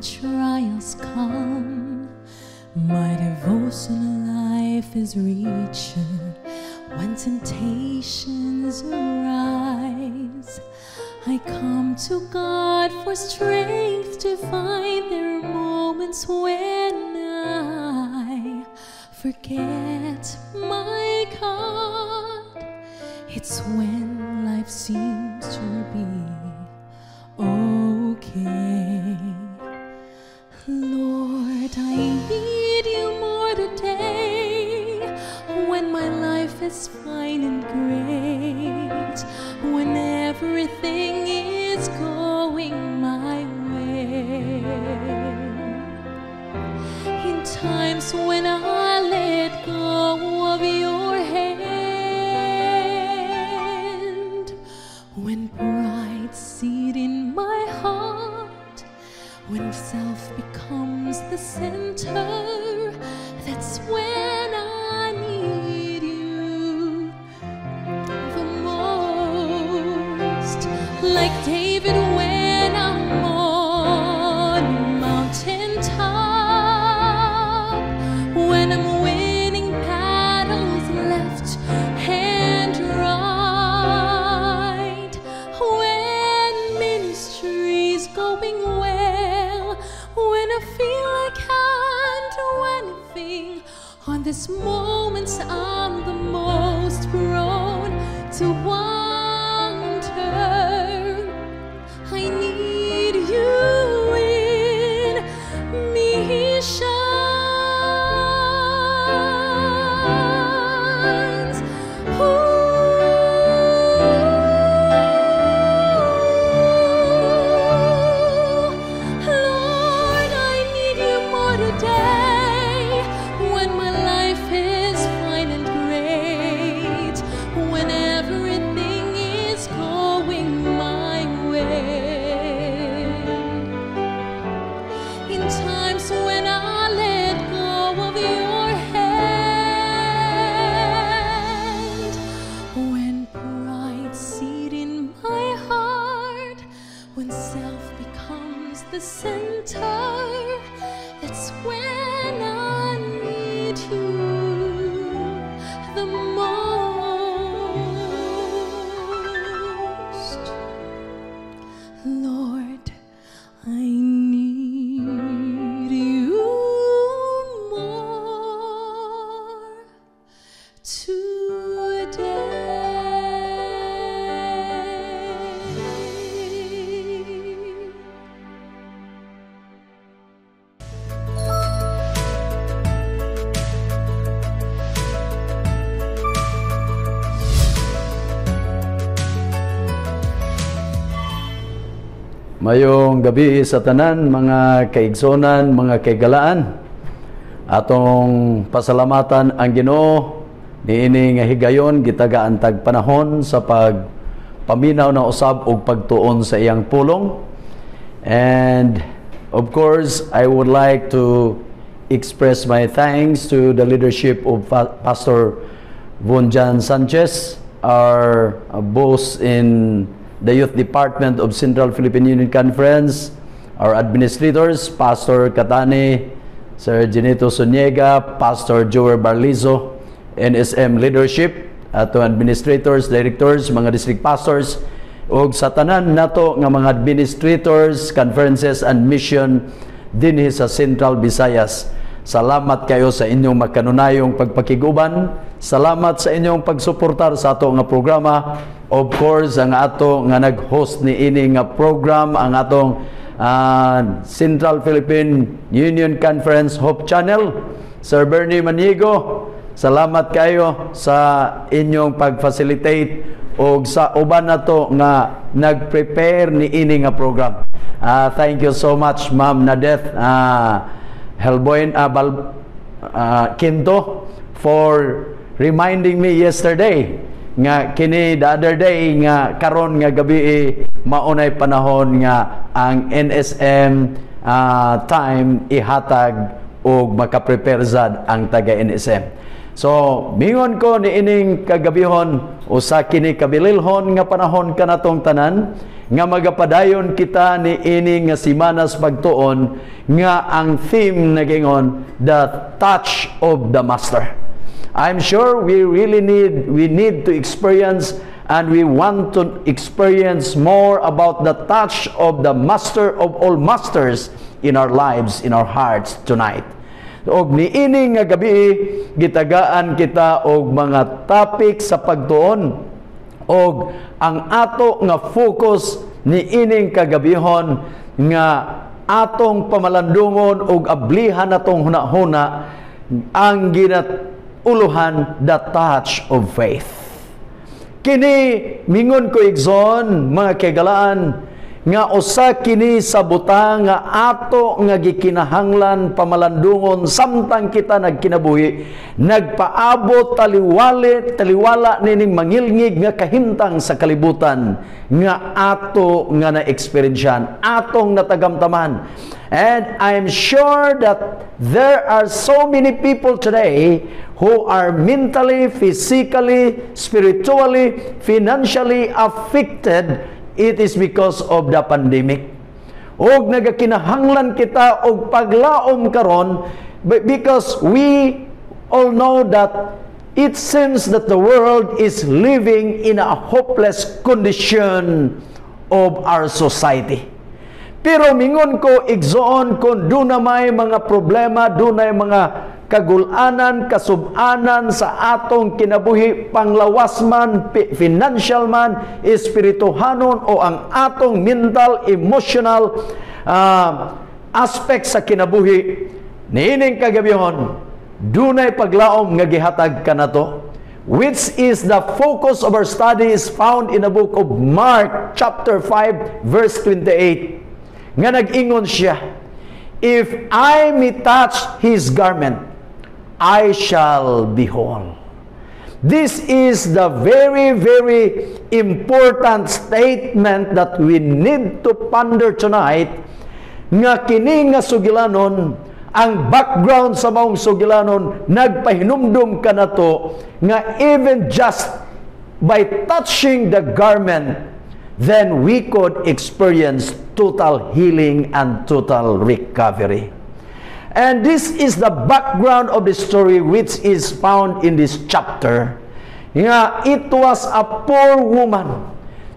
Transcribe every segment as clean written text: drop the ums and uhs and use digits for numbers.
trials come, my devotional life is richer. When temptations arise, I come to God for strength to find. There are moments when I forget my God. It's when life seems to be okay. Lord, I need you more today. When my life is fine and great, when everything is going my way, in times when I let go of your hand, when pride seat in my heart, when self becomes the center, that's when I need you the most. Like David when I'm on a mountaintop, when I'm winning battles left and right, when ministry's going well, when I feel I can't do anything. On these moments I'm the most prone to wander. I need you in missions. Lord, I need you more today. When my life is fine and great, when everything is going my way, in times when I let go of your hand, when pride seat in my heart, when self becomes the center, that's when I need you the most. Lord, I need you more today. Mayong gabi sa tanan, mga kaigsonan, mga kaigalaan. Atong pasalamatan ang Ginoo niini nga higayon gitagaan tag panahon sa pagpaminaw na usab og pagtuon sa iyang pulong. And of course, I would like to express my thanks to the leadership of Pastor Vonjan Sanchez, our boss in the Youth Department of Central Philippine Union Conference, our administrators, Pastor Katani, Sir Genito Suniega, Pastor Joer Barlizo, NSM leadership, ato administrators, directors, mga district pastors, ug sa tanan nato nga mga administrators, conferences and mission dinhi sa Central Visayas. Salamat kayo sa inyong makanunayong pagpakiguban. Salamat sa inyong pagsuportar sa ato nga programa. Of course, ang ato nga nag-host ni ini nga program, ang atong Central Philippine Union Conference Hope Channel, Sir Bernie Maniego. Salamat kayo sa inyong pag-facilitate o sa uban nato nga nag-prepare ni ini nga program. Thank you so much, Ma'am Nadeth Helboin Quinto, for reminding me yesterday nga kini the other day nga karon nga gabi maunay panahon nga ang NSM time ihatag og makaprepare sad ang taga NSM. So mingon ko ni ining kagabihon usa kini kabililhon nga panahon kanatong tanan, nga magapadayon kita ni ini nga simanas pagtuon nga ang theme nagingon, the touch of the Master. I'm sure we need to experience and we want to experience more about the touch of the Master of all masters in our lives, in our hearts tonight. Og niini nga gabi gitagaan kita og mga topic sa pagtuon, og ang ato nga focus niining kagabihon nga atong pamalandungon og ablihan natong hunahuna ang ginatuluhan, the touch of faith. Kini mingon ko igsoon mga kagalaan nga usa kini sa butang nga ato nga gikinahanglan pamalandungon samtang kita nagkinabuhi, nagpaabot taliwala nining mangilngig nga kahimtang sa kalibutan nga ato nga na-eksperyensyan, atong natagamtaman. And I'm sure that there are so many people today who are mentally, physically, spiritually, financially affected. It is because of the pandemic. Og nagakinahanglan kita og paglaom karon because we all know that it seems that the world is living in a hopeless condition of our society. Pero mingon ko igsoon kung doon na may mga problema, doon na mga kagulanan, kasub-anan sa atong kinabuhi, panglawas man, financial man, espirituhanon o ang atong mental, emotional aspect sa kinabuhi, niining kagabihon, dunay paglaom nga gihatag kanato, which is the focus of our study is found in the book of Mark chapter 5 verse 28. Nga nag-ingon siya, if I may touch His garment, I shall be whole. This is the very, very important statement that we need to ponder tonight, nga kini nga sugilanon, ang background sa maong sugilanon, nagpahinumdum ka na to, nga even just by touching the garment, then we could experience total healing and total recovery. And this is the background of the story which is found in this chapter. It was a poor woman.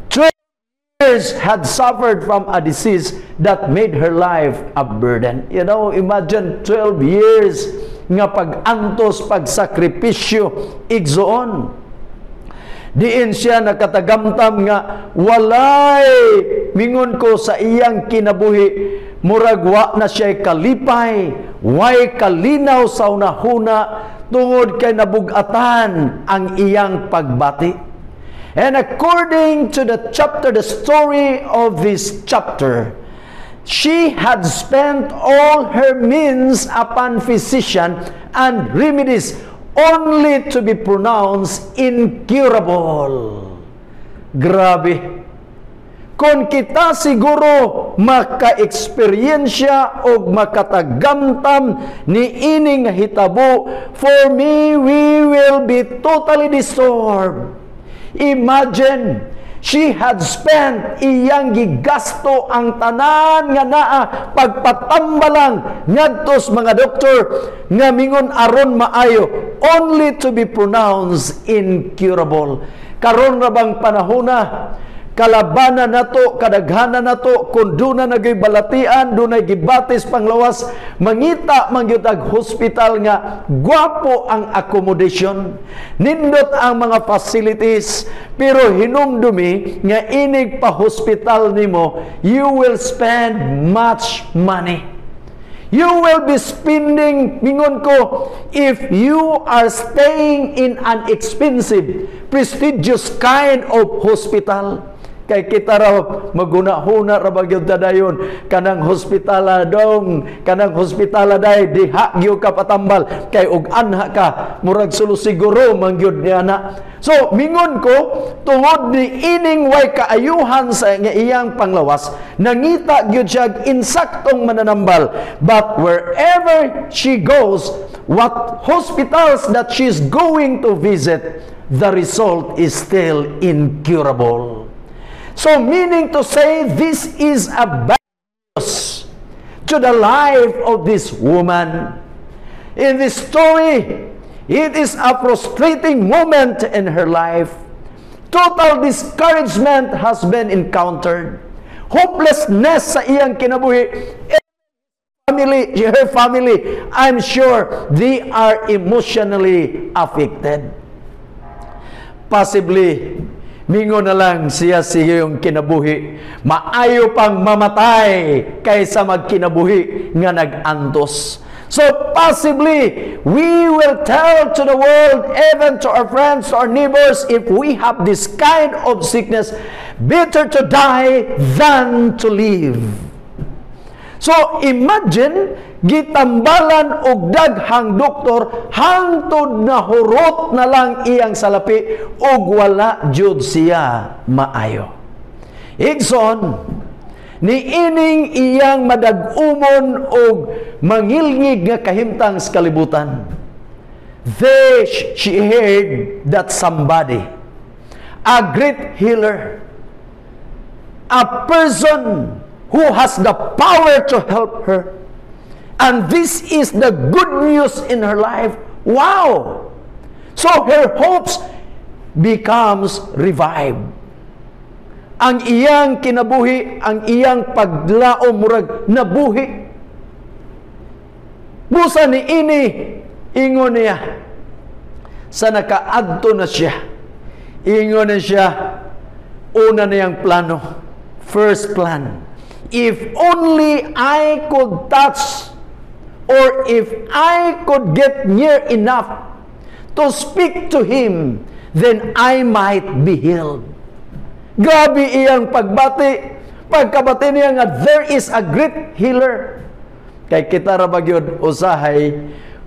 12 years had suffered from a disease that made her life a burden. You know, imagine 12 years nga pag-antos, pagsakripisyo, igsoon. Diin siya nakatagamtam nga walay mingon ko sa iyang kinabuhi, muragwa na siya kalipay, way kalinaw sa unahuna tungod kay nabugatan ang iyang pagbati. And according to the chapter, the story of this chapter, she had spent all her means upon physician and remedies only to be pronounced incurable. Grabe. Kung kita siguro maka-eksperyensya o makatagamtam ni ining hitabo, for me, we will be totally disturbed. Imagine, she had spent iyang gigasto ang tanan nga naa pagpatambalang ngadtos mga doktor nga mingon aron maayo, only to be pronounced incurable. Karon ra bang panahona, kalabanan nato, kadaghanan nato, kung doon na nagbalatian, doon na gibatis panglawas, mangita mangyutag hospital nga gwapo ang accommodation, nindot ang mga facilities, pero hinumdumi nga inig pa hospital nimo, you will spend much money. You will be spending, mingon ko, if you are staying in an expensive, prestigious kind of hospital. Kay kita raw magunahuna ra bagyod dayon kanang hospitala dong, kanang hospitala day diha gyud ka patambal kay og anha ka murag sulusiguro mangyud niya na. So mingon ko tungod ni ining way kaayuhan sa nga iyang panglawas, nangita gyud siya insaktong mananambal, but wherever she goes, what hospitals that she's going to visit, the result is still incurable. So meaning to say, this is a bad news to the life of this woman. In this story, it is a frustrating moment in her life. Total discouragement has been encountered. Hopelessness sa iyang kinabuhi. Her family, I'm sure they are emotionally affected. Possibly, mingo na lang siya yung kinabuhi. Maayo pang mamatay kaysa magkinabuhi nga nag-antos. So possibly, we will tell to the world, even to our friends, to our neighbors, if we have this kind of sickness, better to die than to live. So imagine, gitambalan og daghang doktor, hangtod na hurot na lang iyang salapi, og wala jud siya maayo. Igsoon, niining iyang madag-umon og mangilngig nga kahimtang sa kalibutan. There she heard that somebody, a great healer, a person who has the power to help her. And this is the good news in her life. Wow! So her hopes becomes revived. Ang iyang kinabuhi, ang iyang paglaom murag nabuhi. Busa ni ini, ingon niya, sa nakaadto na siya. Ingon na siya, una niyang plano. First plan. If only I could touch, or if I could get near enough to speak to him, then I might be healed. Grabe iyang pagbati. Pagkabati niya nga, there is a great healer. Kay kita ra bagyod usahay,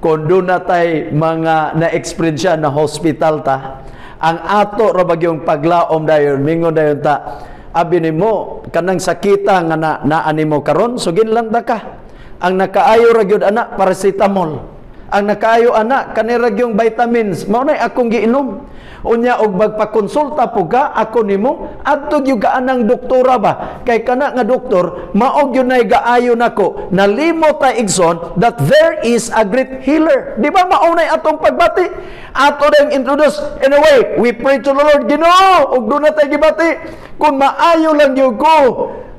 kung doon na tay mga na-experience na hospital ta, ang ato ra bagyong paglaom dayon, mingon dayon ta, abi nimo kanang sakita nga naani mo karon, so ginlanda ka. Ang nakaayo ra gyud ana paracetamol. Ang nakaayo ana kanira gyung vitamins, mao nay akong giinom. Unya og magpakonsulta po ka ako nimo adto gyud ka anang doktora ba, kay kana nga doktor mao gyud nay gaayo nako, nalimot ta igsoon that there is a great healer. Di ba mao nay atong pagbati, ato dang introduce in a way we pray to the Lord, Ginoo og do na tay gibati kun maayo lang gyud ko.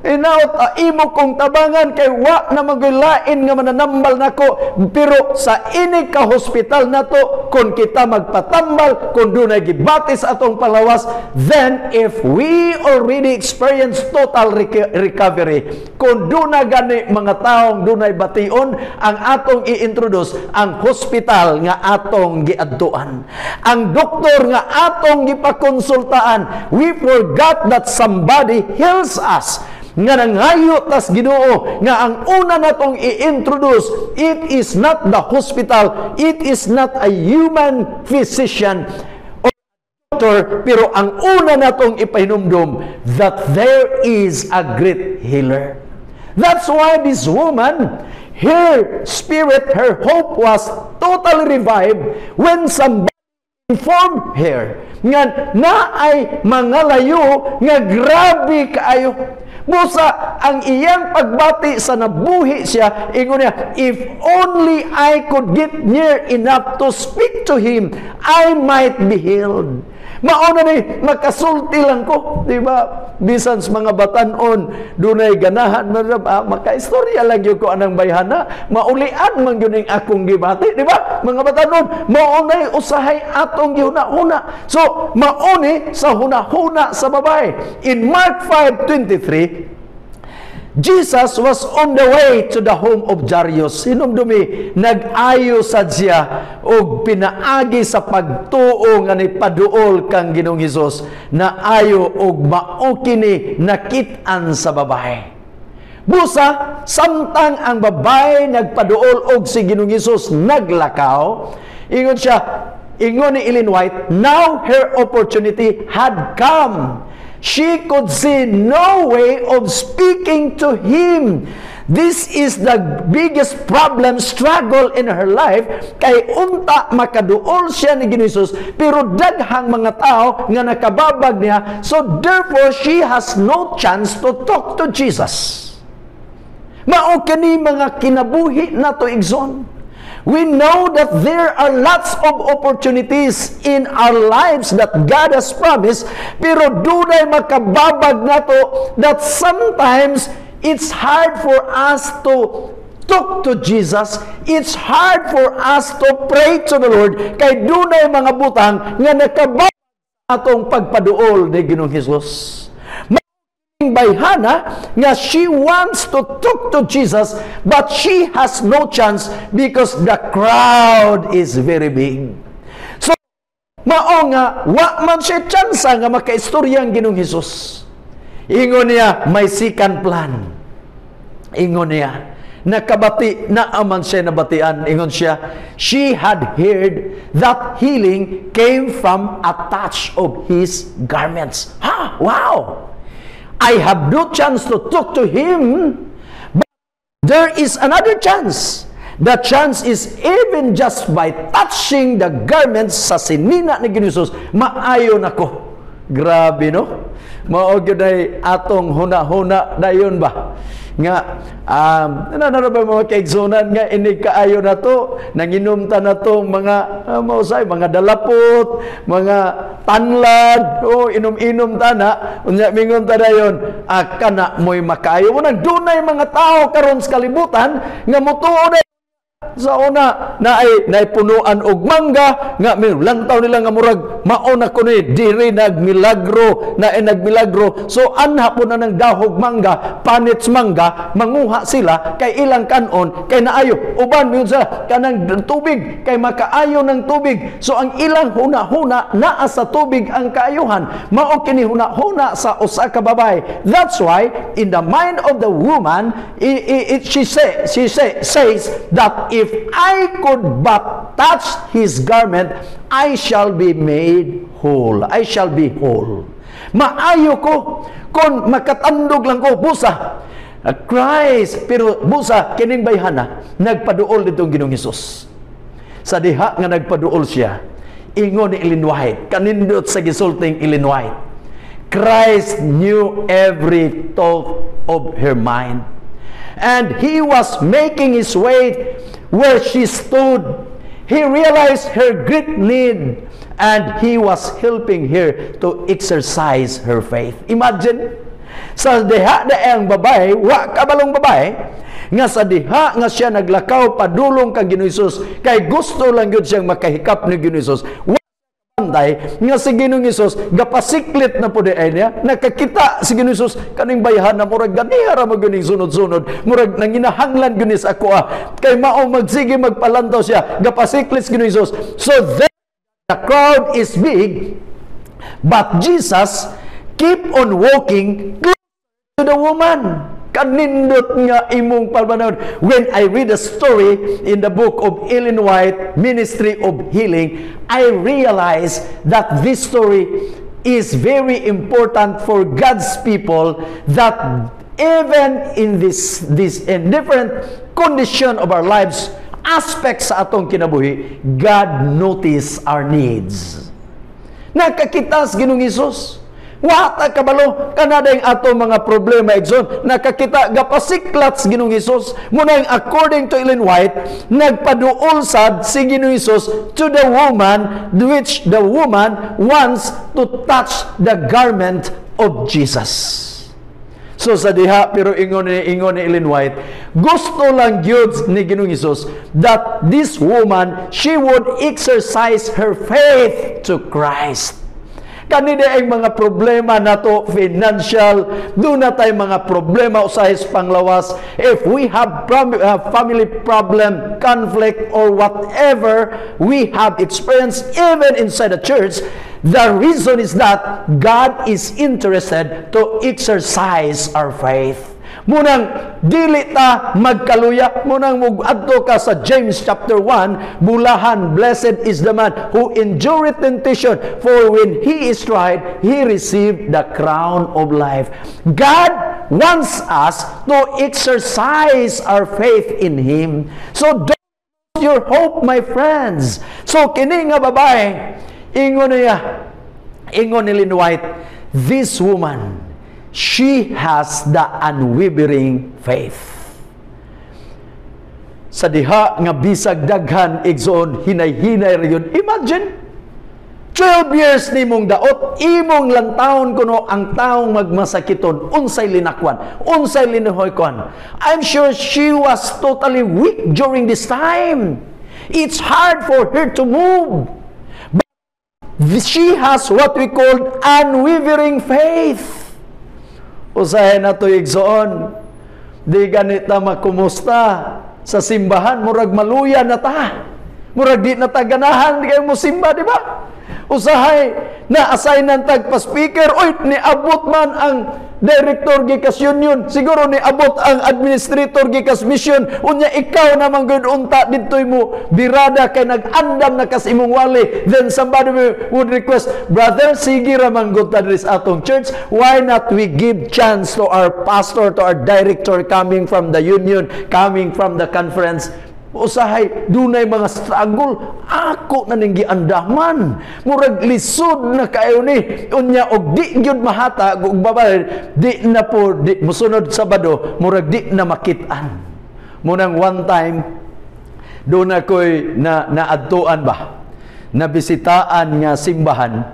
Inaot imo kong tabangan kay wa na magulain nga mananambal nako, pero sa ini ka hospital nato kung kita magpatambal, kung dunay gibatis atong palawas, then if we already experience total recovery, kung dunay gani mga taong dunay bation, ang atong i-introduce ang hospital nga atong giadtuan, ang doktor nga atong gipakonsultaan. We forgot that somebody heals us, nga nangayo tas Ginoo nga ang una natong i-introduce, it is not the hospital, it is not a human physician or doctor, pero ang una natong ipahinumdum that there is a great healer. That's why this woman, her spirit, her hope was totally revived when somebody informed her nga naay mga layo nga grabe kaayo. Busa ang iyang pagbati sa nabuhi siya, ingon niya, if only I could get near enough to speak to him, I might be healed. Mauna ni makasulti lang ko, di ba? Bisan sa mga batanon, dunay ganahan, makaistorya lang yun ko anang bayhana, maulian man yun yung akong gibati, di ba? Mga batanon, maunay usahay atong gihuna-huna. So, mauni sa huna-huna sa babae. In Mark 5:23, Jesus was on the way to the home of Jairus. Hinumdumi, nag-ayo sad siya og pinaagi sa pagtuo nga ni paduol kang Ginoong Hesus na ayo og mao kini nakit-an sa babae. Busa, samtang ang babae nagpaduol og si Ginoong Hesus naglakaw, ingon siya, ingon ni Ellen White, now her opportunity had come. She could see no way of speaking to him. This is the biggest problem, struggle in her life. Kay unta makaduol siya ni Ginoong Hesus, pero daghang mga tao nga nakababag niya. So therefore, she has no chance to talk to Jesus. Mao kini mga kinabuhi nato igsoon. We know that there are lots of opportunities in our lives that God has promised, pero dunay makababag nato that sometimes it's hard for us to talk to Jesus. It's hard for us to pray to the Lord. Kay dunay mga butang nga nakababag atong pagpaduol ni Ginoong Hesus. Bayhana nga she wants to talk to Jesus, but she has no chance because the crowd is very big. So mao nga wa man siya chance nga makaistorya ang Ginoong Hesus. Ingon niya may second plan. Ingon niya nakabati na aman siya nabatian. Ingon siya, she had heard that healing came from a touch of his garments. Ha! Wow! I have no chance to talk to him, but there is another chance. The chance is even just by touching the garments sa sinina ni Ginoong Hesus, maayo nako. Grabe, no? Mao gyud ay atong huna-huna dayon ba? Nga ano ba mga kaigsunan nga ini kaayo na to, nanginom ta na tong mga mausay, mga dalapot, mga tanlad, inom-inom ta na, unya mingon ta dayon, kana moy makaayo mo nang dunay mga tao karon sa kalibutan nga motuo sa una na ay punuan og mangga nga lantaw nila nga murag mauna ko ni diri nagmilagro so anha po na ng dahog mangga panits mangga manguha sila kay ilang kanon kay naayo uban mi sa kanang tubig kay makaayo ng tubig so ang ilang huna-huna naa sa tubig ang kaayuhan mao kini huna-huna sa usa ka babae. That's why in the mind of the woman she says that if I could but touch his garment, I shall be made whole. I shall be whole. Maayo ko kung makatandog lang ko busa. Christ, pero busa kining bayhana nagpaduol ditong Ginoong Hesus. Sa diha nga nagpaduol siya, ingon ni Ellen White, kanindot sa gisulting Ellen White. Christ knew every thought of her mind. And he was making his way where she stood. He realized her great need and he was helping her to exercise her faith. Imagine, sa diha na ang babae, wa kabalong babae, nga sa diha nga siya naglakaw padulong kang Ginoong Hesus, kay gusto lang yun siyang makahikap ni Ginoong Hesus. Pantay nga si Ginoong Hesus gapasiklit na po di ay niya nakakita si Ginoong Hesus kaning bayhan na murag ganiha ra maganing sunod-sunod murag nanginahanglan gani sa ako kay mao magsige magpalantaw siya gapasiklit si Ginoong Hesus. So then the crowd is big but Jesus keep on walking close to the woman. Kanindot nga imong palmanahon. When I read a story in the book of Ellen White, Ministry of Healing, I realize that this story is very important for God's people, that even in this in different condition of our lives, aspects sa atong kinabuhi, God notice our needs. Nakakita sa Ginoong Hesus. Wata kabalo kanadayang ato mga problema igsoon nakakita gapasiklat sa Ginoong Hesus munang according to Ellen White nagpaduol sad si Ginoong Hesus to the woman which the woman wants to touch the garment of Jesus. So sa diha pero ingon ni Ellen White gusto lang gyud ni Ginoong Hesus that this woman she would exercise her faith to Christ. Kanina ay mga problema nato financial, doon na tayo mga problema usahis panglawas. If we have family problem, conflict, or whatever we have experienced even inside the church, the reason is that God is interested to exercise our faith. Munang dili ta magkaluya, munang mugadto ka sa James chapter 1, bulahan, blessed is the man who endureth temptation, for when he is tried, he received the crown of life. God wants us to exercise our faith in Him. So don't lose your hope, my friends. So kini nga babae, ingon ni Ellen White, this woman, she has the unwavering faith. Sa diha nga bisag daghan igsoon hinay-hinay ra yun. Imagine 12 years nimong daot, imong lantawon kuno ang taong magmasakiton, unsay linakwan, unsay linuhoykon. I'm sure she was totally weak during this time. It's hard for her to move. But she has what we call unwavering faith. Usahay na to igsoon, di ganita makumusta sa simbahan, murag maluya na ta. Murag di na ta ganahan, di kayo musimba, di ba? Usahay na assignan tag pa speaker, oy niabot man ang director gikas union, siguro niabot ang administrator gikas mission, unya ikaw naman gud unta didtoy mo birada kay nag-andam na kas imong wali, then somebody would request, brother, sige ra man gud ta diri sa atong church, why not we give chance to our pastor, to our director coming from the union, coming from the conference. Usahay, dunay mga struggle, ako na ning giandaman, murag lisod na kayo ni, unya og di gyud mahata ug babae, di na po di mosunod Sabado, murag di na makitaan. Munang one time doon ako'y naadtuan ba, nabisitaan nga simbahan,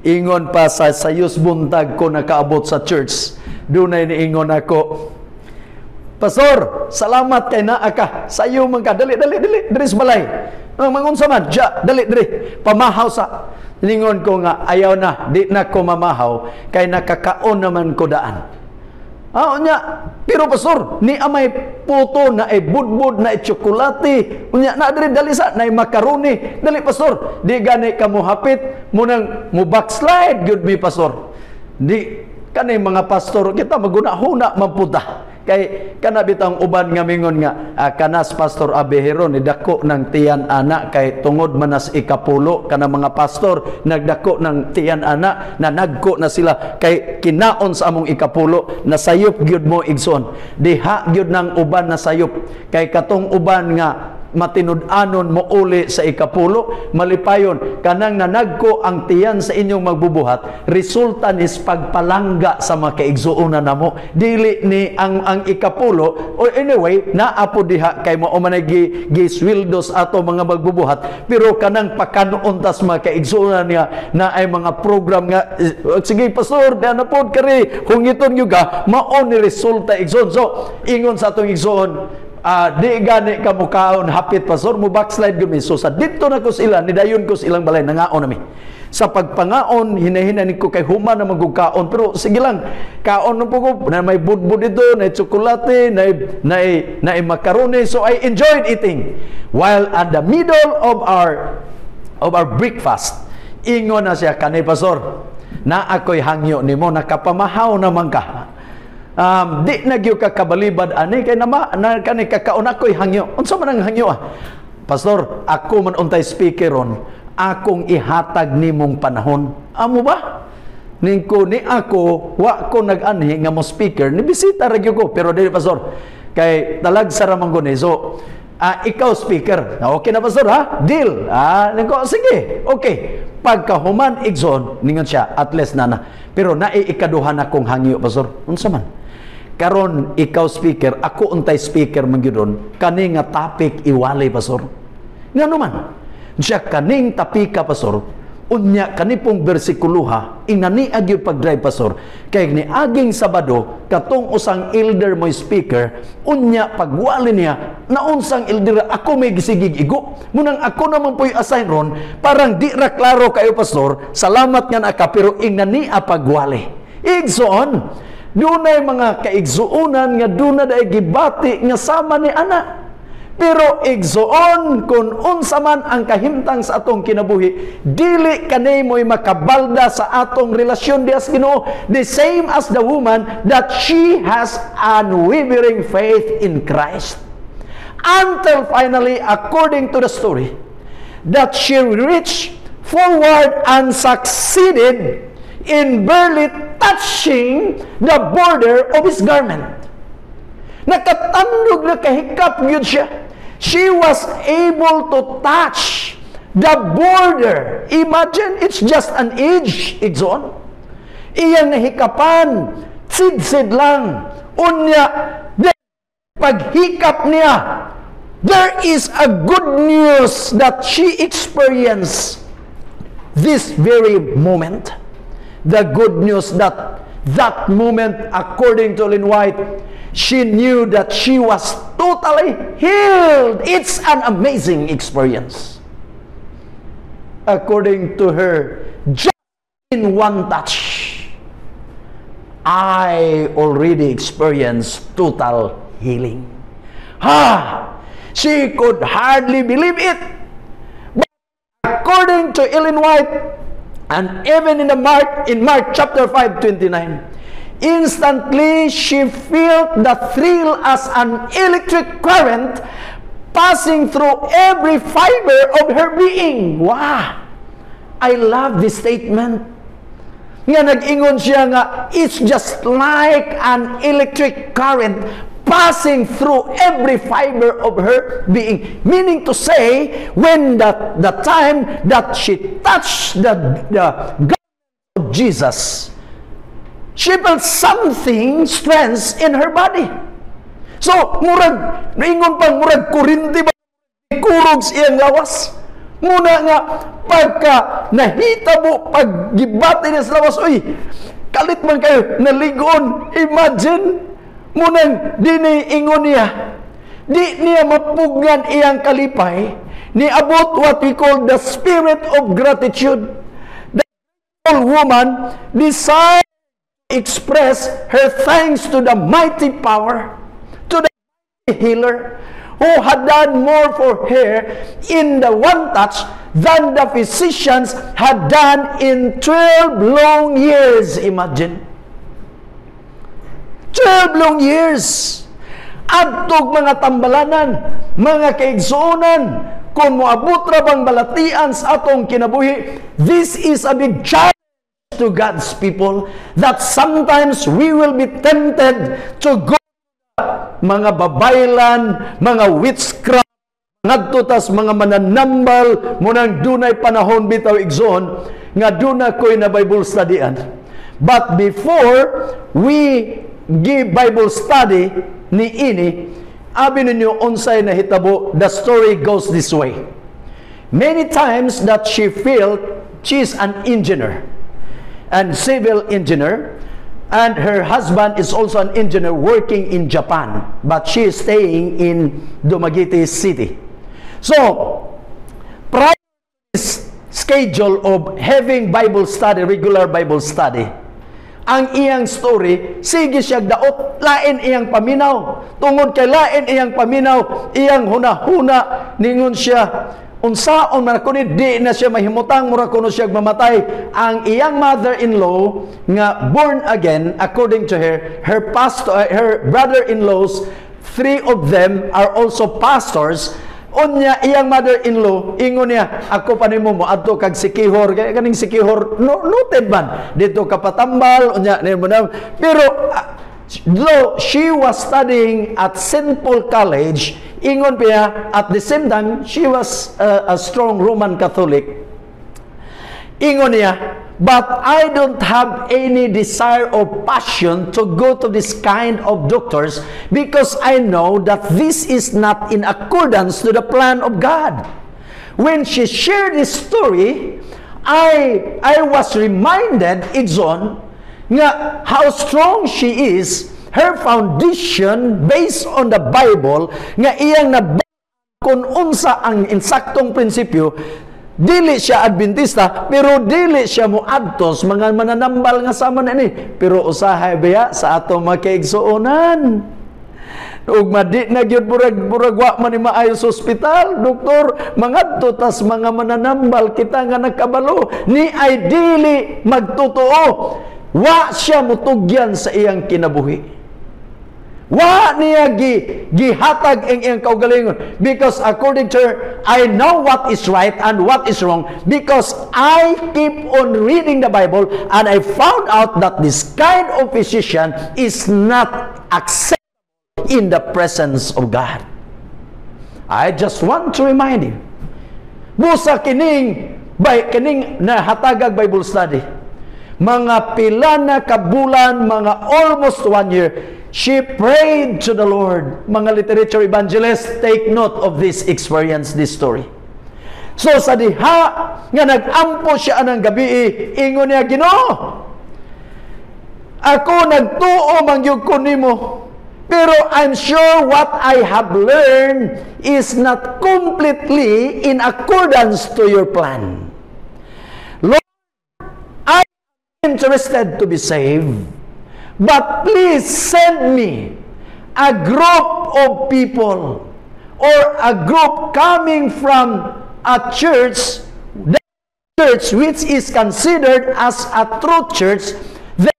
ingon pa sa sayos buntag ko nakaabot sa church, doon ay niingon ako, Pastor, salamat kay naa ka. Sayo man ka, dali, diri sa balay. Mangunsa man, dali, pamahaw sa. Ningon ko nga, ayaw na, di na ko mamahaw, kay nakakaon naman ko daan. Unya, pero pastor, ni amay puto, na ay budbud, na ay tsokolate, unya, na dali sa, na ay makaroni. Dali, pastor, di gani ka mo hapit, munang mo backslide, good me, pastor. Di, kanay mga pastor, kita maguna-huna, mamputa. Kay kanabitang uban nga mingon nga kanas Pastor Abejero ni dako ng tiyan ana kay tungod manas ikapulo kana mga pastor nagdako ng tiyan ana na nagko na sila kay kinaon sa among ikapulo nasayop gyud mo igsoon diha gyud nang uban nasayop kay katong uban nga matinud-anon mo uli sa ikapulo, malipayon, kanang nanagko ang tiyan sa inyong magbubuhat, resulta is pagpalangga sa mga kaigsuunan na mo. Dili ni ang ikapulo, or anyway, naapo diha kay mo umanay giswildos ato mga magbubuhat, pero kanang pakanuon tas mga kaigsuunan niya na ay mga program nga, sige pastor, na po kari, kung iton yung ga, maon ni resulta igsoon. So, ingon sa atong igsoon, di gani ka mukaon hapit pastor mo backslide gumi so sa dito na ko sila nidayon ko silang balay nangaon nami sa pagpangaon hinahinani ko kay human na magugkaon pero sige lang kaon na po ko na may budbud dito na tsokolate na macaroni so I enjoyed eating while at the middle of our breakfast ingon na siya kanay pastor na ako'y hangyo nimo nakapamahaw naman ka di nagyo ka kabalibad ani kay na kani kakaon ako'y hangyo. Unsa man ang hangyo Pastor, ako man untay speaker ron, akong ihatag nimong panahon. Amo ba? Ningko ni ako, wa ko nag-anhi nga mo speaker, ni bisita ra ko pero dili pastor. Kay talag sa ramang guni. So, ikaw speaker. Okay na pastor ha? Deal. Ningko sige. Okay. Pagkahuman igsoon ningon siya at least na. Pero naiikaduhan akong hangyo pastor. Unsa man? Karon ikaw speaker, ako untay speaker man gyudon, kani nga topic iwalay pastor. Ngano man? Siya kaning tapika pastor, unya kani pong bersikuloha, inani agyud pag-drive pastor. Kay ni aging Sabado, katong usang elder mo speaker, unya pagwali niya, naunsang elder ako may gisigig igo. Munang ako naman po'y assign ron, parang di ra klaro kayo pastor, salamat nga naka pero inani a pagwali. Igsoon, dunay mga kaigsuunan nga duna day gibati nga sama ni ana. Pero igsuon kung unsa man ang kahimtang sa atong kinabuhi, dili kanay mo'y makabalda sa atong relasyon dias Ginoo. The same as the woman that she has unwavering faith in Christ. Until finally, according to the story, that she reached forward and succeeded in barely touching the border of his garment. Nakatandog na kahikap yun siya. She was able to touch the border. Imagine, it's just an age, Igsoon. Iyang nahikapan, sid-sid lang. Unya, paghikap niya, there is a good news that she experienced this very moment. The good news that moment, according to Ellen White, she knew that she was totally healed. It's an amazing experience. According to her, just in one touch, I already experienced total healing. She could hardly believe it. But according to Ellen White, and even in Mark chapter 5:29, instantly she felt the thrill as an electric current passing through every fiber of her being. Wow! I love this statement. Nga nag-ingon siya nga, it's just like an electric current passing through every fiber of her being. Meaning to say, when the time that she touched the garment of Jesus, she felt something strange in her body. So, murag, naingon pang murag kurinti ba, kurog siyang lawas. Muna nga, pagka nahitabo, paggibati niya sa lawas, uy, kalit man kayo, naligon, imagine, munang di ingon niya, di niya mapugngan iyang kalipay, niabot what we call the spirit of gratitude. The old woman decided to express her thanks to the mighty power, to the mighty healer, who had done more for her in the one touch than the physicians had done in 12 long years. Imagine. 12 long years. Adtog mga tambalanan, mga kaigsuonan, kung moabot ra bang balatian sa atong kinabuhi, this is a big challenge to God's people, that sometimes we will be tempted to go mga babaylan, mga witchcraft, ngadto mga mananambal, munang dunay panahon bitaw igsoon, nga duna ko'y na Bible studyan. But before we give Bible study ni ini, abi ninyo unsay nahitabo, the story goes this way. Many times that she felt she's an engineer, and civil engineer, and her husband is also an engineer working in Japan, but she is staying in Dumaguete City. So, prior to this schedule of having Bible study, regular Bible study, ang iyang story, sige siya daot, lain iyang paminaw. Tungod kay lain iyang paminaw, iyang huna-huna, ningon siya, unsaon man ako ni, di na siya mahimutang, mura kuno siya mamatay. Ang iyang mother-in-law, nga born again, according to her, her brother-in-laws, 3 of them are also pastors. Unya iyang mother-in-law, ingon niya, ako pa nimo mo adto kag sikihor, kaya kaning sikihor noted man dito kapatambal unya nimo na. Pero though she was studying at St. Paul College, ingon pa at the same time she was a strong Roman Catholic. Ingon niya, but I don't have any desire or passion to go to this kind of doctors, because I know that this is not in accordance to the plan of God. When she shared this story, I was reminded, Igsoon, nga how strong she is, her foundation based on the Bible, nga iyang kung unsa ang insaktong prinsipyo. Dili siya Adventista, pero dili siya muadtos mga mananambal nga sama na ni. Pero usahay biya sa atong mga kaigsuonan. Ug madi na gyud burag wa man ni maayo sa ospital, doktor, mangadto tas mga mananambal kita nga nagkabalo, ni ay dili magtotoo. Wa siya mutugyan sa iyang kinabuhi. Wa niya gihatag ang iyang kaugalingon. Because according to her, I know what is right and what is wrong because I keep on reading the Bible and I found out that this kind of physician is not acceptable in the presence of God. I just want to remind you, busa kining nahatagag Bible study, mga pila na kabulan, mga almost 1 year, she prayed to the Lord. Mga literature evangelists, take note of this experience, this story. So sa diha nga nag-ampo siya anang gabi, ingon niya, Ginoo, ako nagtuo mangyud ko nimo, pero I'm sure what I have learned is not completely in accordance to your plan. Lord, I'm interested to be saved, but please send me a group of people or a group coming from a church, which is considered as a true church. The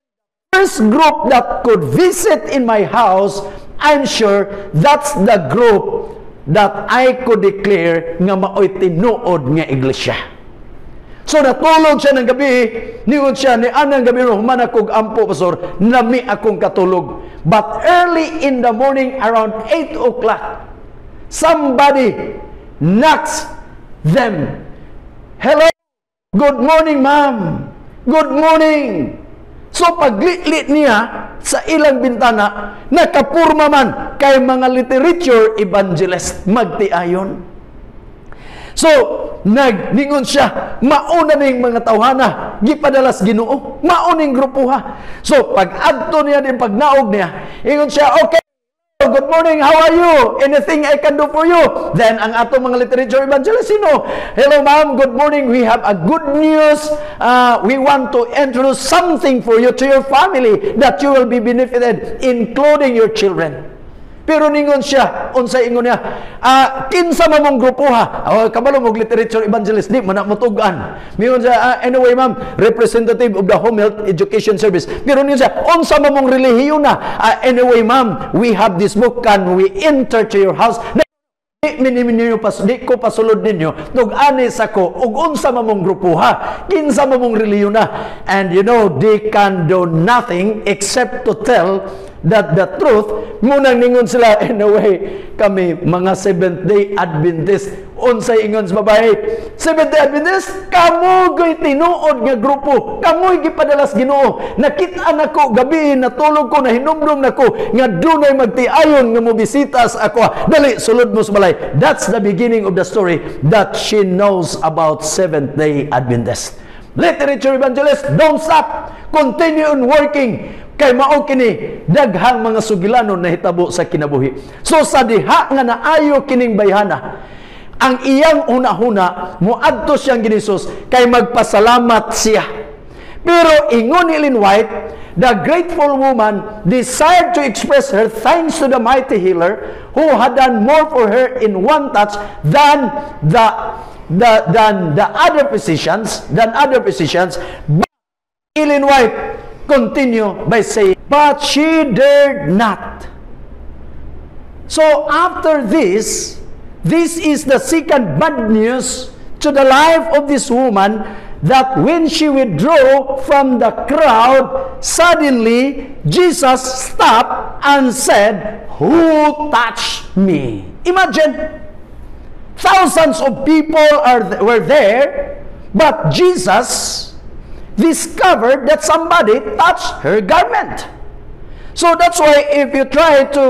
first group that could visit in my house, I'm sure that's the group that I could declare nga maoy tinuod nga iglesia. So natulog siya ng gabi, niyon siya ni anang gabi ro human akong ampo pastor, nami akong katulog. But early in the morning around 8 o'clock, somebody knocks them. Hello, good morning ma'am, good morning. So paglit niya sa ilang bintana, nakapurma man kay mga literature evangelist magtiayon. So, nagningon siya, mauna ning mga tawhana, gipadalas Ginoo, mauning grupuha. So, pag adto niya din, pag naog niya, ingon siya, okay, good morning, how are you? Anything I can do for you? Then, ang ato mga literature evangelist, hello ma'am, good morning, we have a good news. We want to introduce something for you to your family that you will be benefited, including your children. Pero ningon siya, unsay ingon niya, kinsa man mong grupo ha, kabalo mong literature evangelist, di man mutugan. Mingon siya, anyway ma'am, representative of the Home Health Education Service. Pero ningon siya, unsa man mong relihiyon na, anyway ma'am, we have this book, can we enter to your house? Di ko pasulod ninyo, nug-anis ako, ug unsa man mong grupo ha, kinsa man mong relihiyon na. And you know, they can do nothing except to tell that the truth. Munang ningon sila, in a way, kami mga Seventh-day Adventist. Unsay ingon sa babae, Seventh-day Adventist, kamugoy tinuod nga grupo, kamuy gipadalas Ginoo. Nakita nako gabi, natulog ko, nahinumdum nako nga dunay magtiayon nga mobisita sa ako. Dali, sulod mo sa balay. That's the beginning of the story that she knows about Seventh-day Adventist. Literature evangelist, don't stop. Continue on working. Kay mao kini daghang mga sugilanon na hitabo sa kinabuhi. So sa diha nga naayo kining bayhana, ang iyang una-una muadto siyang ginisus kay magpasalamat siya. Pero ingon ni Ellen White, the grateful woman desired to express her thanks to the mighty healer who had done more for her in one touch than the other physicians. But Ellen White continue by saying, but she dared not. So after this is the second bad news to the life of this woman, that when she withdrew from the crowd, suddenly Jesus stopped and said, "Who touched me?" Imagine, thousands of people were there, but Jesus discovered that somebody touched her garment. So that's why if you try to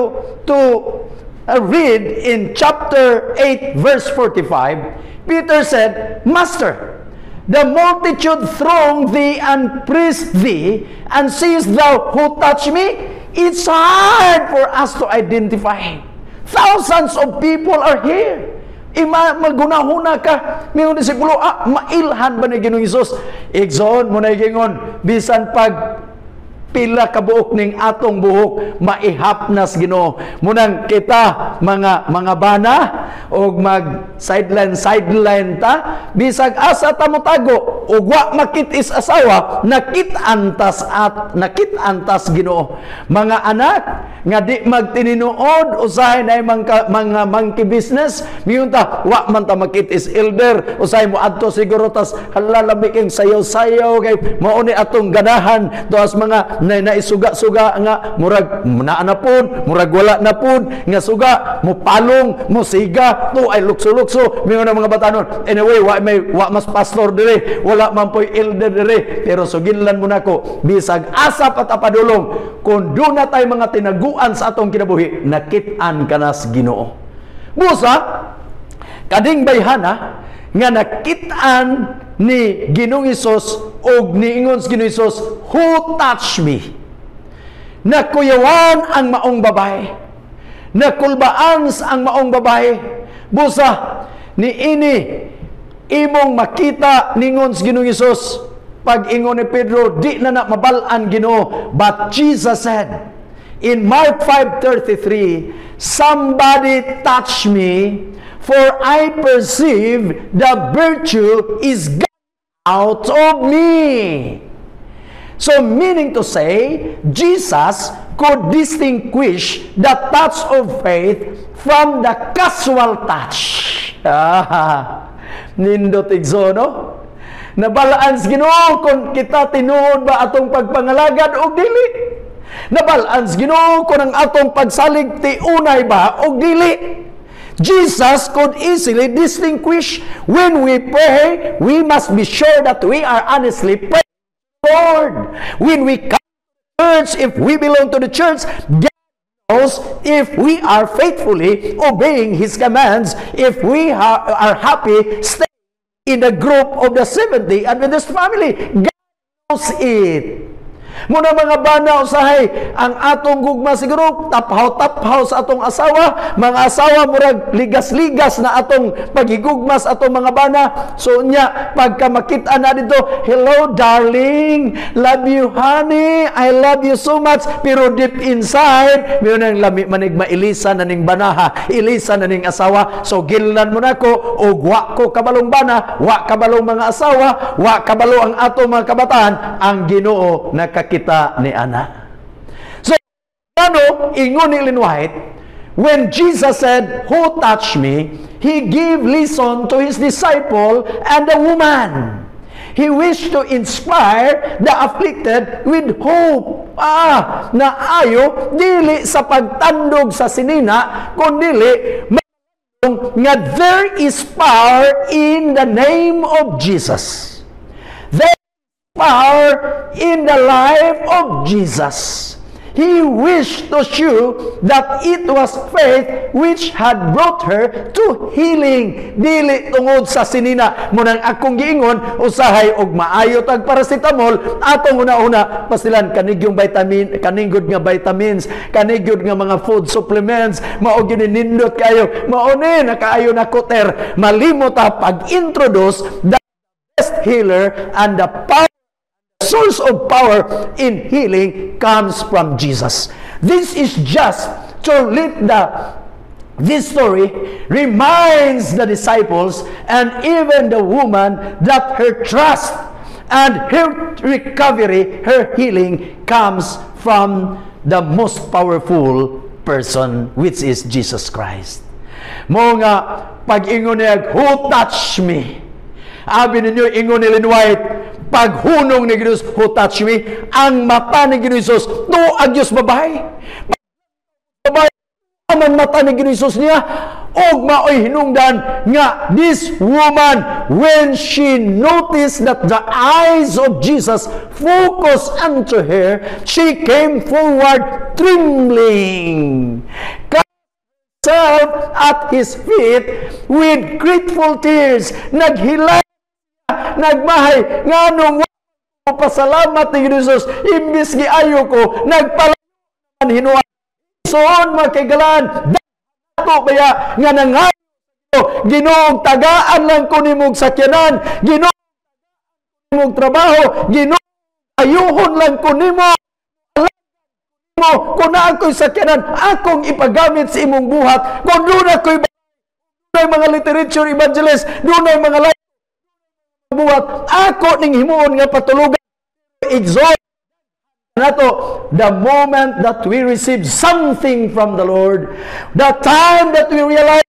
read in chapter 8 verse 45, Peter said, "Master, the multitude throng thee and praise thee, and seest thou who touched me?" It's hard for us to identify. Thousands of people are here. Magunahuna ka, mayong disipulo, mailhan ba ni Ginoong Hesus? Igsoon mo na gingon, bisan pag pila ka buok ning atong buhok, maihapnas Ginoo. Munang kita, mga bana, og mag sideline ta bisag asa ta mo tago ug wa makitis asawa nakitantas Ginoo. Mga anak nga di magtininuod usahay na mga monkey business miyunta wa man ta makitis elder usahay mo adto siguro tas halalabi kay sayaw-sayaw kay mao ni atong ganahan tuas mga naisuga-suga nga murag naa na pud murag wala na pud nga suga mo palong mo siga to ay lukso-lukso mingon mga batanon. Anyway wa mas pastor dire wala man poy elder dire pero suginlan mo nako bisag asa patapadulong kun do na tay mga tinaguan sa atong kinabuhi nakit-an kanas Ginoo. Busa kading bayhana nga nakit-an ni Ginoong Hesus og niingon sa Ginoong Hesus, "Who touched me?" Nakuyawan ang maong babae. Nakulbaan ang maong babae. Busa niini imong makita ningon sa Ginoong Hesus pag ingon ni Pedro di na mabal-an Ginoo, but Jesus said in Mark 5:33, "Somebody touch me, for I perceive the virtue is gone out of me." So meaning to say, Jesus could distinguish the touch of faith from the casual touch. Nindot igsono. Nabalaan sa Ginoo kung kita tinuod ba atong pagpangalagad o dili. Nabalaan sa Ginoo kung ang atong pagsalig ti unay ba o dili. Jesus could easily distinguish when we pray, we must be sure that we are honestly praying Lord. When we come to church, if we belong to the church, God knows if we are faithfully obeying His commands, if we are happy staying in the group of the 70 Adventist family. God knows it. Muna mga bana usahay ang atong gugma siguro taphaw sa atong asawa, mga asawa murag ligas-ligas na atong paghigugmas atong mga bana. So nya pagka makita na dito, "Hello darling, love you honey, I love you so much," pero deep inside mayon ang lami manig mailisa na ning banaha, ilisa na ning asawa. So gilnan mo nako og wa ko kabalong bana, wa kabalong mga asawa, wa kabalo ang atong mga kabataan, ang Ginoo nakakita ni ana. So ano ingon ni Ellen White, when Jesus said, "Who touched me?" He gave lesson to His disciple and the woman. He wished to inspire the afflicted with hope. Na ayo dili sa pagtandog sa sinina kundi nga there is power in the name of Jesus. There is power in the life of Jesus. He wished to show that it was faith which had brought her to healing. Dili tungod sa sinina. Munang akong giingon, usahay og maayo tag paracetamol, atong una-una pasilan kanigyong vitamin, kaningod nga vitamins, kanigyod nga mga food supplements, mao gyud nindot kayo. Mao ni nakaayo na koter. Malimot ta pag-introduce the best healer and the source of power in healing comes from Jesus. This is just to let this story reminds the disciples and even the woman that her trust and her recovery, her healing comes from the most powerful person, which is Jesus Christ. Mo nga pag-ingon niya, "Who touched me?" Abi ninyo ingon ni Ellen White, paghunong ni Ginoo, "Who touched me?" Ang mata ni Ginoo Hesus tuag Dios babae. Babae man mata ni Ginoo Hesus niya og maoy hinungdan nga this woman, when she noticed that the eyes of Jesus focused unto her, she came forward trembling, herself at His feet with grateful tears. Naghilay, nagmahay, nganong pasalamat ni Jesus, imbis giayo ko, nagpalaman hinuan. Soon makagalan, dato kaya nga nangayo, Ginoo, tagaan lang ko nimong sakyanan, Ginoo, nimong trabaho, Ginoo, ayuhon lang ko nimo, kung na ako'y sakyanan, akong ipagamit sa imong buhat, kung doon ako'y literature evangelist, dunay mga life buhat, ako ning himuon nga patulugan, exhort nato the moment that we receive something from the Lord, the time that we realize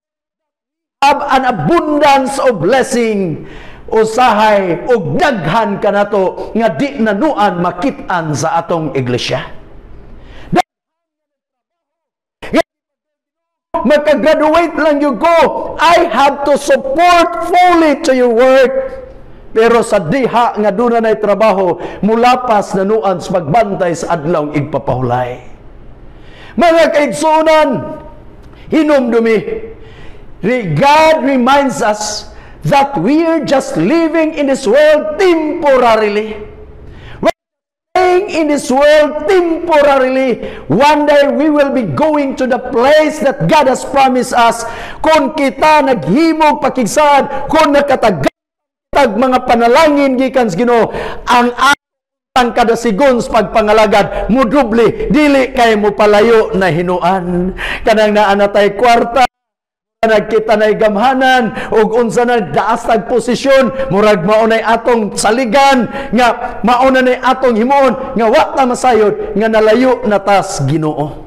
have an abundance of blessing, usahay og daghan kanato nga di nanuan makit-an sa atong iglesia. Makagraduate lang yung ko, I have to support fully to your work. Pero sa diha nga doon na trabaho, mulapas nanuan sa pagbantay sa adlaw igpapahulay. Mga kaigsunan, hinumdumi, God reminds us that we are just living in this world temporarily. We're staying in this world temporarily. One day we will be going to the place that God has promised us. Kung kita naghimog pakigsaan, kung nakatag mga panalangin gikan sa Ginoo, ang kada segunds pagpangalagad mo doble, dili kay mo palayo na hinuan. Kanang naanatay kwarta, nagkita na gamhanan, ug unsa na daastag posisyon, murag maunay atong saligan, nga mauna na atong himuon, nga wa ta masayod, nga nalayo na tas Ginoo.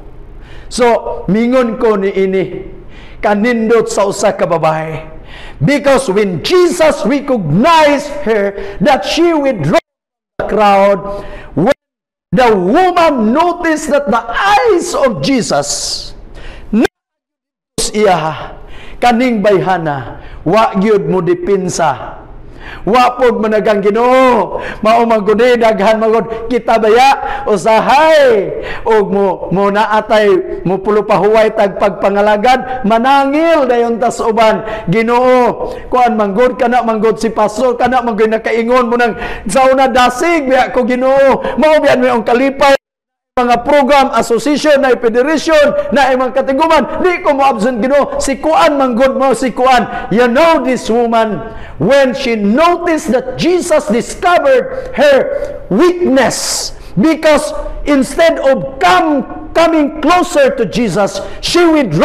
So, mingon ko ni ini, kanindot sa usa ka babae. Because when Jesus recognized her that she withdrew the crowd, when the woman noticed that the eyes of Jesus iya kaning bayhana, wa gyud mo dipinsa, wa pod managang Ginoo, mao maguni daghan magod kita baya usahay og mo naatay mo pulo pahuway tag pagpangalagad, manangil dayon tas uban Ginoo kuan manggod kana manggod si pastor kana manggod nakaingon mo nang sauna dasig biya ko Ginoo, mao biyan mo ang kalipay mga program, association, na federation, na mga katiguman, di ko mo absent Ginoo, si kuan manggod mo si kuan. You know this woman, when she noticed that Jesus discovered her weakness, because instead of coming closer to Jesus, she withdrew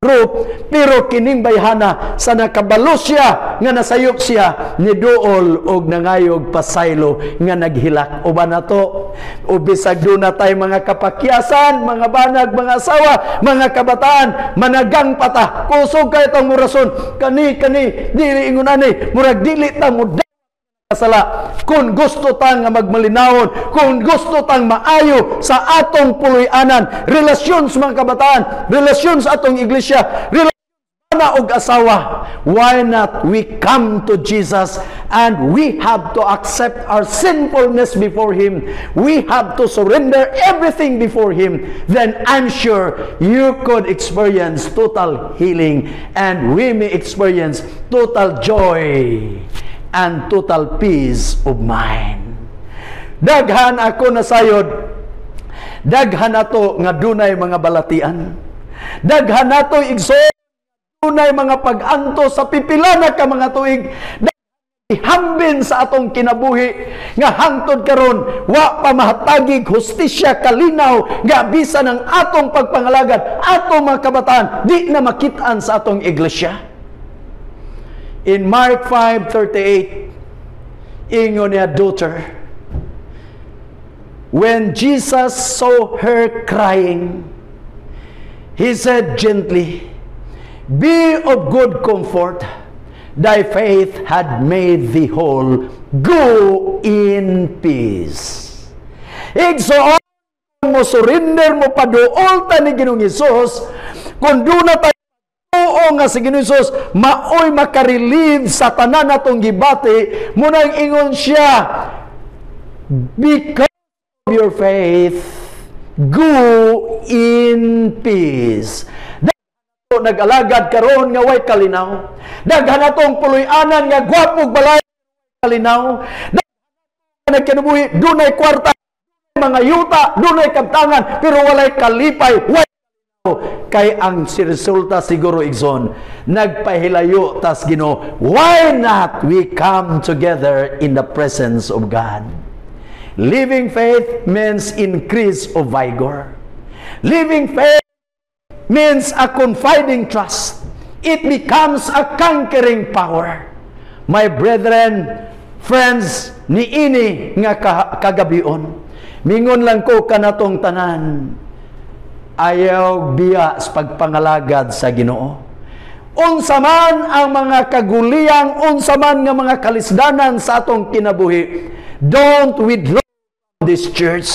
group, pero kining bayhana sa nakabalo siya nga nasayop siya ni duol og nangayog pasaylo nga naghilak. Uban nato o bisag do na tay mga kapakyasan, mga banag, mga asawa, mga kabataan, managang pata kusog kay tong murason kani dili ingon ani murag dili ta mo sala. Kung gusto tang magmalinawon, kung gusto tang maayo sa atong puloy-anan, relasyon sa mga kabataan, relasyon sa atong iglesia, relasyon na og asawa, why not we come to Jesus and we have to accept our sinfulness before Him. We have to surrender everything before Him. Then I'm sure you could experience total healing and we may experience total joy and total peace of mind. Daghan ako nasayod, daghan nato nga dunay mga balatian, daghan nato igsoon dunay mga pag-anto sa pipila na ka mga tuig, hambin sa atong kinabuhi nga hangtod karon wa pa mahatagig hustisya kalinaw nga bisan ng atong pagpangalagad atong mga kabataan di na makit-an sa atong iglesia. In Mark 5:38, ingon niya daughter, when Jesus saw her crying, He said gently, be of good comfort, thy faith had made thee whole, go in peace. Igsoon mo, surrender mo, paduol ta ni Ginoong Hesus, kung doon na tayo oo nga si Ginoong Hesus maoy makarelieve sa tanan natong gibati, munang ingon siya, because of your faith, go in peace. Nag-alagad karon nga way kalinaw, daghan natong puloy-anan nga gwapog balay kalinaw, nagkinabuhi dunay kwarta, mga yuta, dunay kabtangan, pero walay kalipay, way kay ang resulta siguro igsoon nagpahilayo tas Ginoo. Why not we come together in the presence of God? Living faith means increase of vigor. Living faith means a confiding trust. it becomes a conquering power. My brethren, friends, niini nga kagabion, mingon lang ko kanatong tanan, ayaw biya sa pagpangalagad sa Ginoo. Unsa man ang mga kaguliyang, unsa man nga mga kalisdanan sa atong kinabuhi, don't withdraw from this church.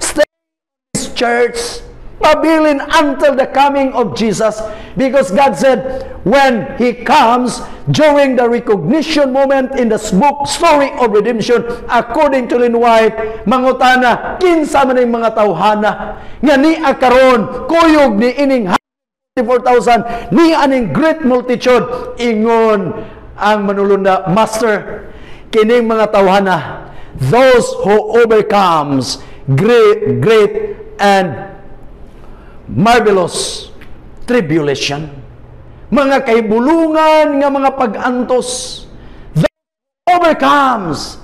Stay in this church, pabilin until the coming of Jesus, because God said, when He comes, during the recognition moment in the book story of redemption, according to Lynn White, mangutana, kinsa man ang mga tawhana, nga ni akaron, kuyog ni ining 4,000, ni aning great multitude, ingon ang manulunda, Master, kining mga tawhana, those who overcomes great and marvelous tribulation, mga kaibulungan nga mga pag-antos, that overcomes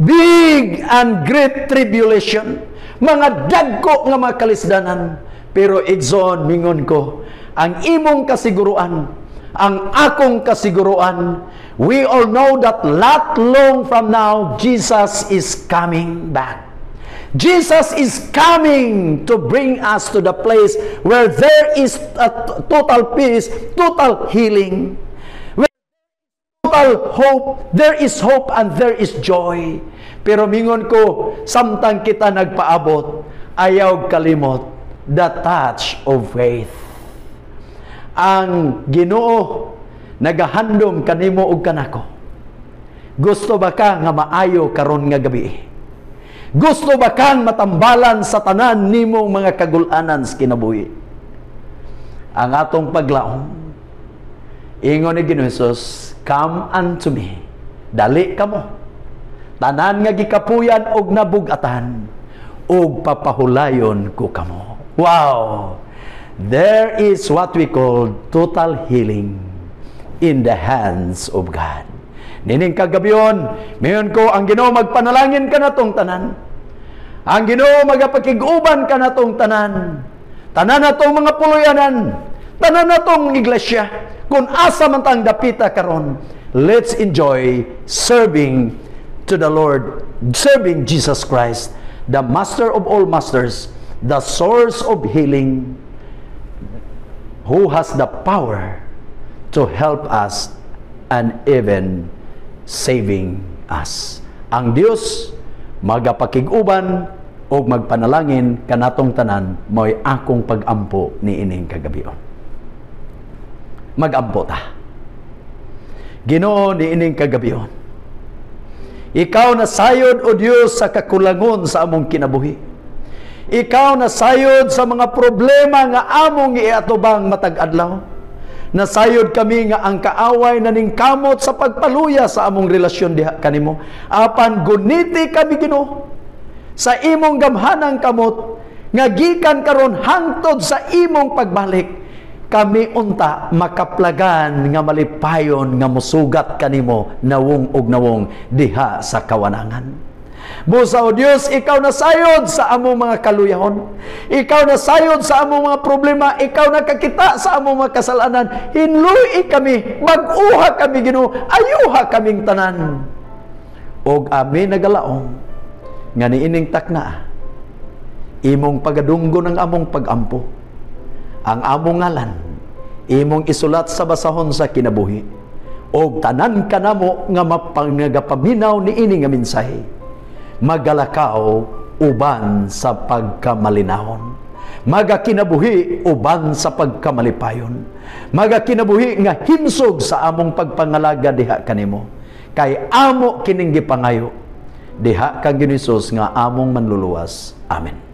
big and great tribulation, mga dagko nga mga kalisdanan. Pero igsoon, mingon ko, ang imong kasiguruan, ang akong kasiguruan, we all know that not long from now, Jesus is coming back. Jesus is coming to bring us to the place where there is a total peace, total healing. Where total hope, there is hope and there is joy. Pero mingon ko, samtang kita nagpaabot, ayaw kalimot the touch of faith. Ang Ginoo nagahandom kanimo ug kanako. Gusto ba ka nga maayo karon nga gabi? Gusto ba kang matambalan sa tanan nimong mga kagulanan sa kinabuhi? Ang atong paglaom, ingon ni Ginoong Hesus, come unto me, dali kamo, tanan nga gikapuyan og nabugatan, og papahulayon ko kamo. Wow! There is what we call total healing in the hands of God. Nining kagabion, mayon ko, ang Ginoo magpanalangin ka na tong tanan. Ang Ginoo magapakiguban ka na tong tanan. Tanan na tong mga puluyanan. Tanan na tong iglesia. Kung asa man tang dapita karon, let's enjoy serving to the Lord, serving Jesus Christ, the Master of all masters, the source of healing, who has the power to help us and even saving us. Ang Dios magapakiguban o magpanalangin kanatong tanan, mo'y akong pagampo ni ining kagabion. Magampo ta. Ginoo ni ining kagabion, ikaw na sayod o Dios sa kakulangon sa among kinabuhi. Ikaw na sayod sa mga problema nga among iatubang matag-adlaw. Nasayod kami nga ang kaaway na ningkamot sa pagpaluya sa among relasyon diha kanimo. Apan guniti kami Ginoo sa imong gamhanang kamot nga gikan karon hangtod sa imong pagbalik. Kami unta makaplagan nga malipayon nga musugat kanimo nawong og nawong diha sa kawanangan. Busa o Dios, ikaw na sayod sa among mga kaluyahon. Ikaw na sayod sa among mga problema. Ikaw na kakita sa among mga kasalanan. Hinluy kami, mag-uha kami Ginoo, ayuha kaming tanan. Og amin nagalaong nga niining takna, imong pagadunggo ng among pagampo. Ang among ngalan, imong isulat sa basahon sa kinabuhi. Og tanan kanamo nga mapangagapaminaw ni ini nga mensahe, magalakaw uban sa pagkamalinahon, magakinabuhi uban sa pagkamalipayon, magakinabuhi nga himsog sa among pagpangalaga diha kanimo, kay amo kining gipangayo diha kang Ginoong nga among manluluwas. Amen.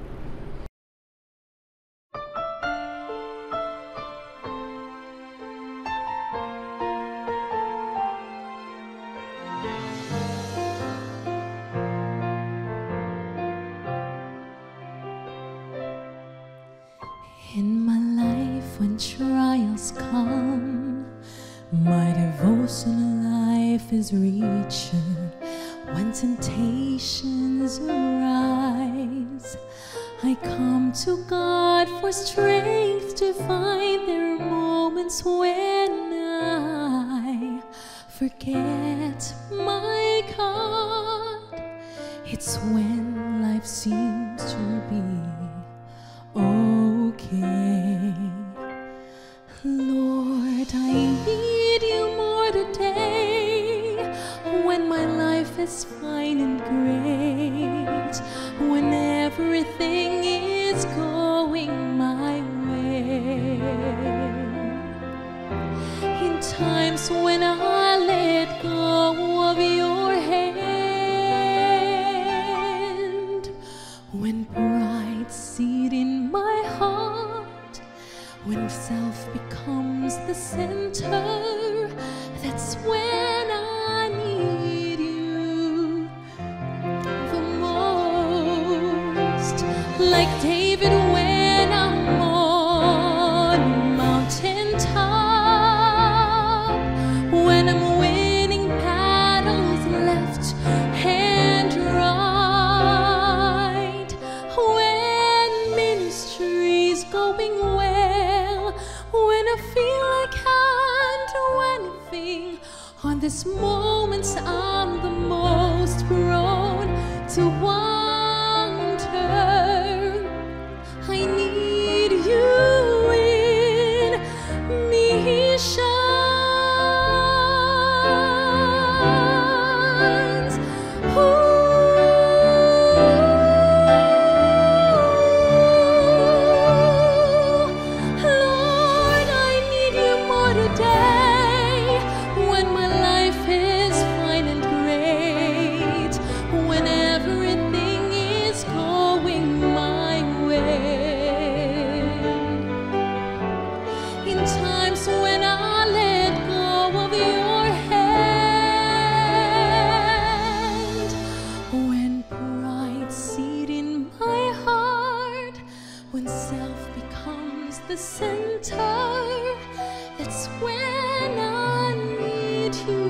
In my life when trials come, my devotional life is richer. When temptations arise, I come to God for strength to find their moment moments when I forget my God. It's when life seems to be okay. Lord, I need you more today, when my life is fine and great, when everything is going my way. In times when I let go of your hand, when pride seat in my heart, when self becomes the center, that's when I need you the most. Like David when I'm on a mountaintop, when I'm winning battles left and right, when ministry's going well, when I feel I can't do anything. On these moments I'm the most prone to wonder. I need you in missions. Lord, I need you more today, when my life is fine and great, when everything is going my way. In times when I let go of your hand, when pride seat in my heart, when self becomes the center, that's when I need you